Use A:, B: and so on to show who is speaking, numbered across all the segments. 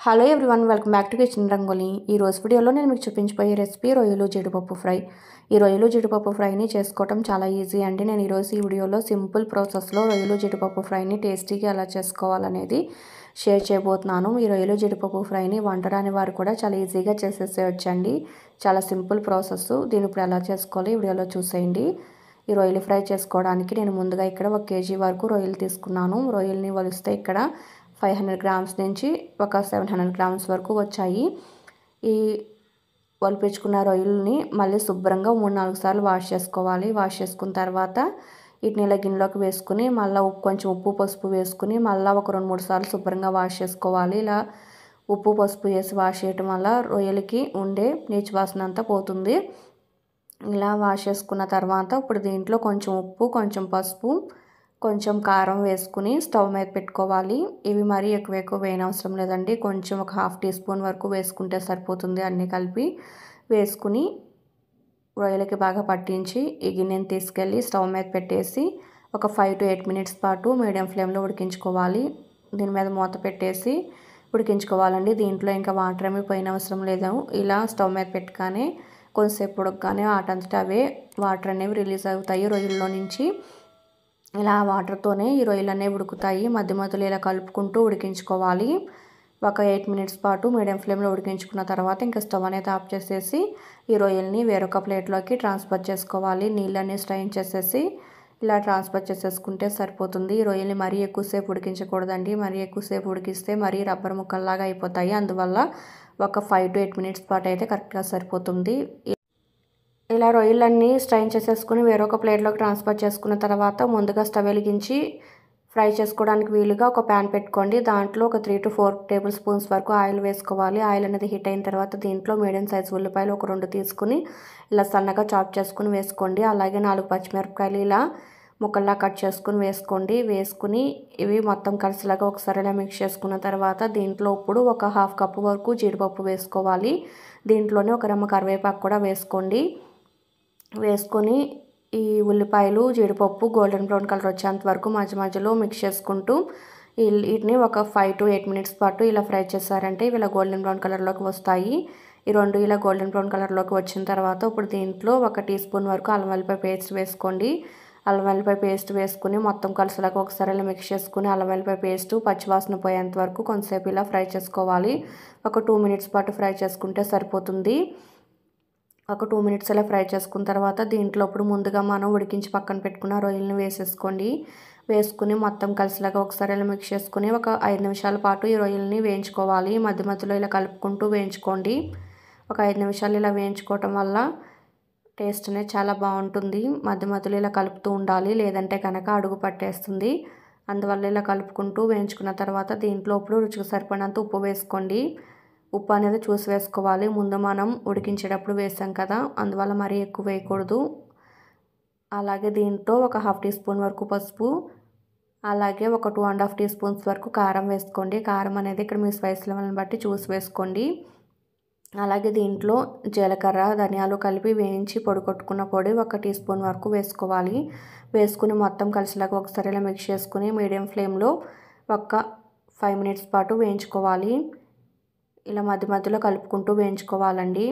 A: Hello everyone, welcome back to kitchen rangoli. ఈ రోజు వీడియోలో నేను మీకు చూపించబోయే రెసిపీ రొయ్యలు జీడిపప్పు ఫ్రై. ఈ రొయ్యలు జీడిపప్పు ఫ్రైని చేసుకోవడం చాలా ఈజీ అండి. నేను ఈరోజు ఈ వీడియోలో సింపుల్ ప్రాసెస్లో రొయ్యలు జీడిపప్పు ఫ్రైని టేస్టీగా ఎలా చేసుకోవాలనేది షేర్ చేయబోతున్నాను. ఈ రొయ్యలు జీడిపప్పు ఫ్రైని వంటరాని వారు కూడా చాలా ఈజీగా చేసేసేయచ్చండి. చాలా సింపుల్ ప్రాసెస్. దీన్ని ఇప్పుడు ఎలా చేసుకోవాలి వీడియోలో చూసేయండి. ఈ రొయ్యలు ఫ్రై చేసుకోవడానికి నేను ముందుగా ఇక్కడ 1 kg వరకు రొయ్యలు తీసుకున్నాను. రొయ్యల్ని వలిస్తే ఇక్కడ 500 grams నుంచి ఒక 700 grams వరకు వచ్చాయి. ఈ వలిపించుకున్న రొయ్యలని మళ్ళీ శుభ్రంగా 3-4 సార్లు వాష్ చేసుకోవాలి. వాష్ చేసుకున్న తర్వాత వీటిని ఇలా గిన్నెలోకి వేసుకుని మళ్ళీ కొంచెం ఉప్పు పసుపు వేసుకుని మళ్ళీ ఒక 2-3 సార్లు శుభ్రంగా వాష్ చేసుకోవాలి. ఇలా ఉప్పు పసుపు వేసి వాష్ చేయటం వల్ల రొయ్యలకి ఉండే నీచు వాసన అంతా పోతుంది. ఇలా వాష్ చేసుకున్న తర్వాత ఇప్పుడు దీంట్లో కొంచెం ఉప్పు, కొంచెం పసుపు, కొంచెం కారం వేసుకుని స్టవ్ మీద పెట్టుకోవాలి. ఇవి మరీ ఎక్కువ వేయనవసరం లేదండి. కొంచెం ఒక 1/2 teaspoon వరకు వేసుకుంటే సరిపోతుంది. అన్నీ కలిపి వేసుకుని రొయ్యలకి బాగా పట్టించి ఈ గిన్నెని తీసుకెళ్ళి స్టవ్ మీద పెట్టేసి ఒక 5 to 8 minutes పాటు మీడియం ఫ్లేమ్లో ఉడికించుకోవాలి. దీని మీద మూత పెట్టేసి ఉడికించుకోవాలండి. దీంట్లో ఇంకా వాటర్ ఏమీ పోయినవసరం లేదు. ఇలా స్టవ్ మీద పెట్టగానే కొంచెంసేపు ఉడకగానే వాటంతటా అవే వాటర్ అనేవి రిలీజ్ అవుతాయి రొయ్యల్లో నుంచి. ఇలా వాటర్తోనే ఈ రొయ్యలు అనేవి ఉడుకుతాయి. మధ్య మధ్యలో ఇలా కలుపుకుంటూ ఉడికించుకోవాలి. ఒక 8 minutes పాటు మీడియం ఫ్లేమ్లో ఉడికించుకున్న తర్వాత ఇంకా స్టవ్ అనేది ఆఫ్ చేసేసి ఈ రొయ్యల్ని వేరొక ప్లేట్లోకి ట్రాన్స్ఫర్ చేసుకోవాలి. నీళ్ళన్నీ స్ట్రెయిన్ చేసేసి ఇలా ట్రాన్స్ఫర్ చేసేసుకుంటే సరిపోతుంది. ఈ రొయ్యల్ని మరీ ఎక్కువసేపు ఉడికించకూడదండి. మరీ ఎక్కువసేపు ఉడికిస్తే మరీ రబ్బర్ ముక్కల్లాగా అయిపోతాయి. అందువల్ల ఒక 5 to 8 minutes పాటు అయితే కరెక్ట్గా సరిపోతుంది. ఇలా రొయ్యలన్నీ స్ట్రెయిన్ చేసేసుకుని వేరొక ప్లేట్లోకి ట్రాన్స్ఫర్ చేసుకున్న తర్వాత ముందుగా స్టవ్ వెలిగించి ఫ్రై చేసుకోవడానికి వీలుగా ఒక ప్యాన్ పెట్టుకోండి. దాంట్లో ఒక 3 to 4 tablespoons వరకు ఆయిల్ వేసుకోవాలి. ఆయిల్ అనేది హీట్ అయిన తర్వాత దీంట్లో మీడియం సైజు ఉల్లిపాయలు ఒక 2 తీసుకుని ఇలా సన్నగా చాప్ చేసుకుని వేసుకోండి. అలాగే 4 పచ్చిమిరపకాయలు ఇలా ముక్కల్లా కట్ చేసుకుని వేసుకోండి. వేసుకుని ఇవి మొత్తం కలిసిలాగా ఒకసారి ఇలా మిక్స్ చేసుకున్న తర్వాత దీంట్లో ఇప్పుడు ఒక 1/2 cup వరకు జీడిపప్పు వేసుకోవాలి. దీంట్లోనే ఒక రెమ్మ కరివేపాకు కూడా వేసుకోండి. వేసుకొని ఈ ఉల్లిపాయలు జీడిపప్పు గోల్డెన్ బ్రౌన్ కలర్ వచ్చేంత వరకు మధ్య మధ్యలో మిక్స్ చేసుకుంటూ వీటిని ఒక 5 to 8 minutes పాటు ఇలా ఫ్రై చేశారంటే ఇవి ఇలా గోల్డెన్ బ్రౌన్ కలర్లోకి వస్తాయి. ఈ రెండు ఇలా గోల్డెన్ బ్రౌన్ కలర్లోకి వచ్చిన తర్వాత ఇప్పుడు దీంట్లో 1 teaspoon వరకు అల్లం వెల్లిపాయ పేస్ట్ వేసుకోండి. అల్లం వెల్లిపాయ పేస్ట్ వేసుకుని మొత్తం కలిసిలాగా ఒకసారి ఇలా మిక్స్ చేసుకుని అల్లం వెల్లిపాయ పేస్ట్ పచ్చివాసన పోయేంత వరకు కొంతసేపు ఇలా ఫ్రై చేసుకోవాలి. ఒక 2 minutes పాటు ఫ్రై చేసుకుంటే సరిపోతుంది. ఒక 2 minutes ఇలా ఫ్రై చేసుకున్న తర్వాత దీంట్లో ఇప్పుడు ముందుగా మనం ఉడికించి పక్కన పెట్టుకున్న రొయ్యలను వేసేసుకోండి. వేసుకుని మొత్తం కలిసిలాగా ఒకసారి ఇలా మిక్స్ చేసుకుని ఒక 5 నిమిషాల పాటు ఈ రొయ్యలని వేయించుకోవాలి. మధ్య మధ్యలో ఇలా కలుపుకుంటూ వేయించుకోండి. ఒక 5 నిమిషాలు ఇలా వేయించుకోవటం వల్ల టేస్ట్ అనేది చాలా బాగుంటుంది. మధ్య మధ్యలో ఇలా కలుపుతూ ఉండాలి, లేదంటే కనుక అడుగు పట్టేస్తుంది. అందువల్ల ఇలా కలుపుకుంటూ వేయించుకున్న తర్వాత దీంట్లో ఇప్పుడు రుచికి సరిపడినంత ఉప్పు వేసుకోండి. ఉప్పు అనేది చూసి వేసుకోవాలి. ముందు మనం ఉడికించేటప్పుడు వేసాం కదా, అందువల్ల మరీ ఎక్కువ వేయకూడదు. అలాగే దీంట్లో ఒక 1/2 teaspoon వరకు పసుపు, అలాగే ఒక 2.5 teaspoons వరకు కారం వేసుకోండి. కారం అనేది ఇక్కడ మీ స్పైస్ లెవెల్ని బట్టి చూసి వేసుకోండి. అలాగే దీంట్లో జీలకర్ర ధనియాలు కలిపి వేయించి పొడి కొట్టుకున్న పొడి 1 teaspoon వరకు వేసుకోవాలి. వేసుకుని మొత్తం కలిసిలాగా ఒకసారి ఇలా మిక్స్ చేసుకుని మీడియం ఫ్లేమ్లో ఒక 5 minutes పాటు వేయించుకోవాలి. ఇలా మధ్య మధ్యలో కలుపుకుంటూ వేయించుకోవాలండి.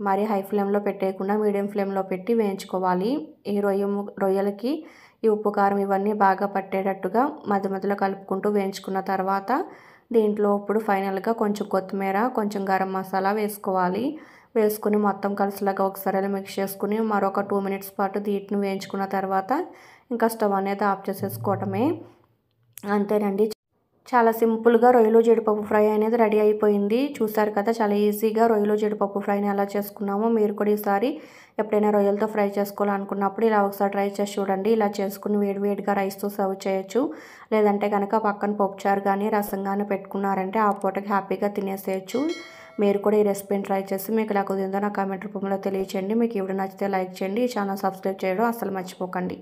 A: మరి హై ఫ్లేమ్లో పెట్టేయకుండా మీడియం ఫ్లేమ్లో పెట్టి వేయించుకోవాలి. ఈ రొయ్యలకి ఈ ఉప్పు కారం ఇవన్నీ బాగా పట్టేటట్టుగా మధ్య మధ్యలో కలుపుకుంటూ వేయించుకున్న తర్వాత దీంట్లో ఇప్పుడు ఫైనల్గా కొంచెం కొత్తిమీర, కొంచెం గరం మసాలా వేసుకోవాలి. వేసుకుని మొత్తం కలిసిలాగా ఒకసారి ఇలా మిక్స్ చేసుకుని మరొక 2 minutes పాటు వీటిని వేయించుకున్న తర్వాత ఇంకా స్టవ్ అనేది ఆఫ్ చేసేసుకోవటమే. అంతేనండి. చాలా సింపుల్గా రొయ్యలు జీడిపప్పు ఫ్రై అనేది రెడీ అయిపోయింది. చూసారు కదా, చాలా ఈజీగా రొయ్యలు జీడిపప్పు ఫ్రైని ఎలా చేసుకున్నామో మీరు కూడా ఈసారి ఎప్పుడైనా రొయ్యలతో ఫ్రై చేసుకోవాలనుకున్నప్పుడు ఇలా ఒకసారి ట్రై చేసి చూడండి. ఇలా చేసుకుని వేడివేడిగా రైస్తో సర్వ్ చేయొచ్చు. లేదంటే కనుక పక్కన పప్పుచారు కానీ రసం కానీ పెట్టుకున్నారంటే ఆ పూటకి హ్యాపీగా తినేసేయచ్చు. మీరు కూడా ఈ రెసిపీని ట్రై చేసి మీకు ఎలా కుదిరిందో నా కామెంట్ రూపంలో తెలియచేయండి. మీకు ఈ వీడియో నచ్చితే లైక్ చేయండి. ఈ ఛానల్ సబ్స్క్రైబ్ చేయడం అసలు మర్చిపోకండి.